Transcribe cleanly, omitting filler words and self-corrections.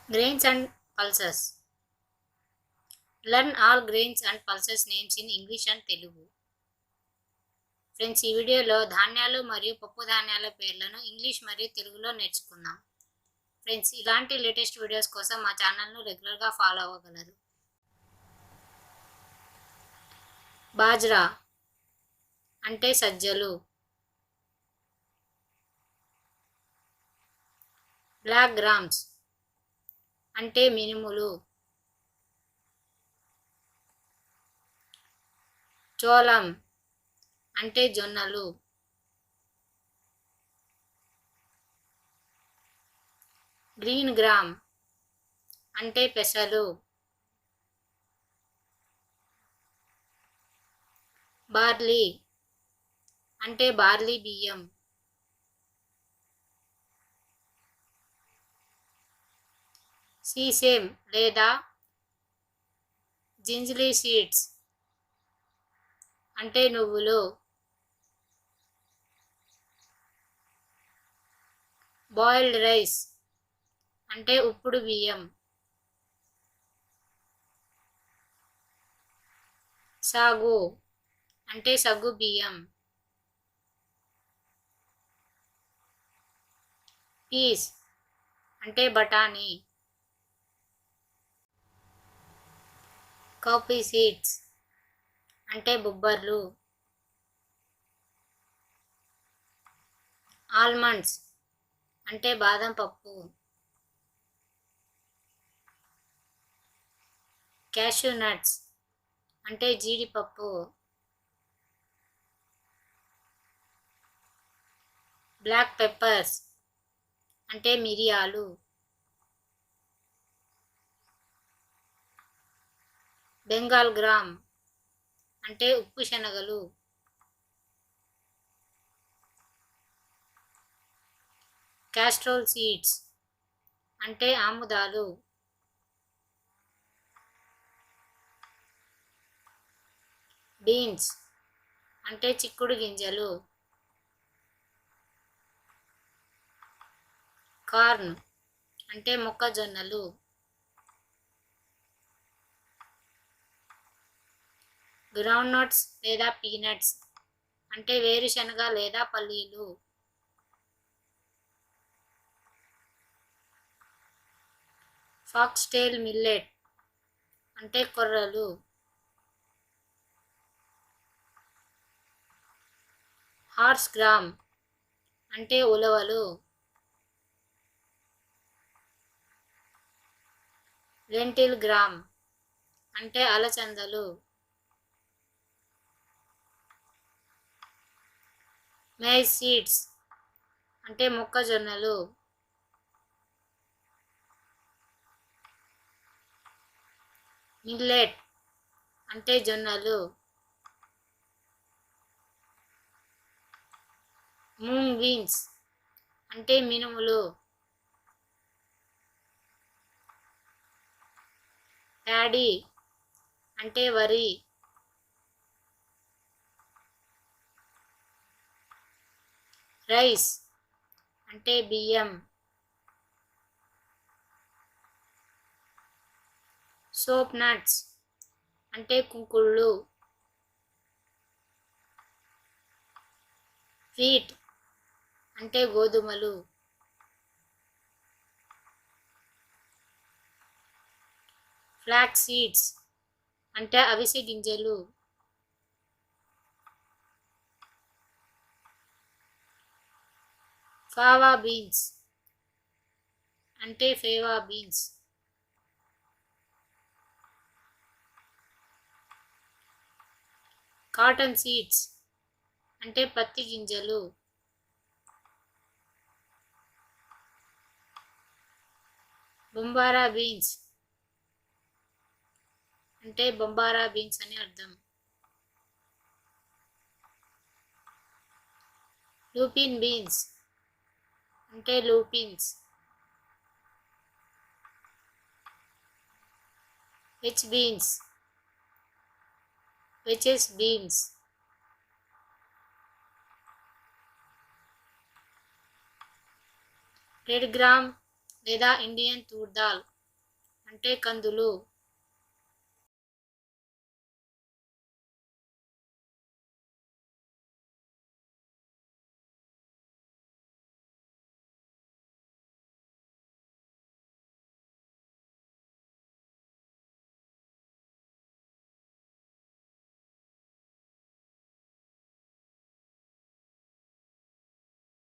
Grains and pulses. Learn all grains and pulses names in English and Telugu. Friends, ఈ వీడియోలో ధాన్యాలు మరియు పప్పు ధాన్యాల పేర్లను ఇంగ్లీష్ మరియు తెలుగులో నేర్చుకుందాం. ఫ్రెండ్స్, ఇలాంటి లేటెస్ట్ వీడియోస్ కోసం మా ఛానల్ను రెగ్యులర్గా ఫాలో అవ్వగలరు. బాజ్రా అంటే సజ్జలు. బ్లాక్ గ్రామ్స్ అంటే మినుములు. చోళం అంటే జొన్నలు. గ్రీన్ గ్రామ్ అంటే పెసలు. బార్లీ అంటే బార్లీ బియ్యం. సీసేమ్ లేదా జింజ్లీ సీడ్స్ అంటే నువ్వులు. బాయిల్డ్ రైస్ అంటే ఉప్పుడు బియ్యం. సాగు అంటే సగ్గు బియ్యం. పీస్ అంటే బఠానీ. కాఫీ సీడ్స్ అంటే బొబ్బర్లు. ఆల్మండ్స్ అంటే బాదం పప్పు. క్యాష్యూ నట్స్ అంటే జీడిపప్పు. బ్లాక్ పెప్పర్స్ అంటే మిరియాలు. బెంగాల్ గ్రామ్ అంటే ఉప్పు శనగలు. క్యాస్ట్రోల్ సీడ్స్ అంటే ఆముదాలు. బీన్స్ అంటే చిక్కుడు గింజలు. కార్న్ అంటే మొక్కజొన్నలు. గ్రౌండ్ నట్స్ లేదా పీనట్స్ అంటే వేరుశనగ లేదా పల్లీలు. ఫాక్స్టైల్ మిల్లెట్ అంటే కొర్రలు. హార్స్ గ్రామ్ అంటే ఉలవలు. లెంటిల్ గ్రామ్ అంటే అలచందలు. మైజ్ సీడ్స్ అంటే మొక్కజొన్నలు. మిల్లెట్ అంటే జొన్నలు. మూంగ్ బీన్స్ అంటే మినుములు. ప్యాడీ అంటే వరి. రైస్ అంటే బియ్యం. సోప్ నట్స్ అంటే కుంకుళ్ళు. వీట్ అంటే గోధుమలు. ఫ్లాక్స్ సీడ్స్ అంటే అవిసె గింజలు. ఫావా బీన్స్ అంటే ఫేవా బీన్స్. కాటన్ సీడ్స్ అంటే పత్తి గింజలు. బొంబారా బీన్స్ అంటే బొంబారా బీన్స్ అని అర్థం. లూపిన్ బీన్స్ అంటే లూపిన్స్. హెచ్ beans vetches beans. Red gram లేదా ఇండియన్ తూర్ దాల్ అంటే కందులు.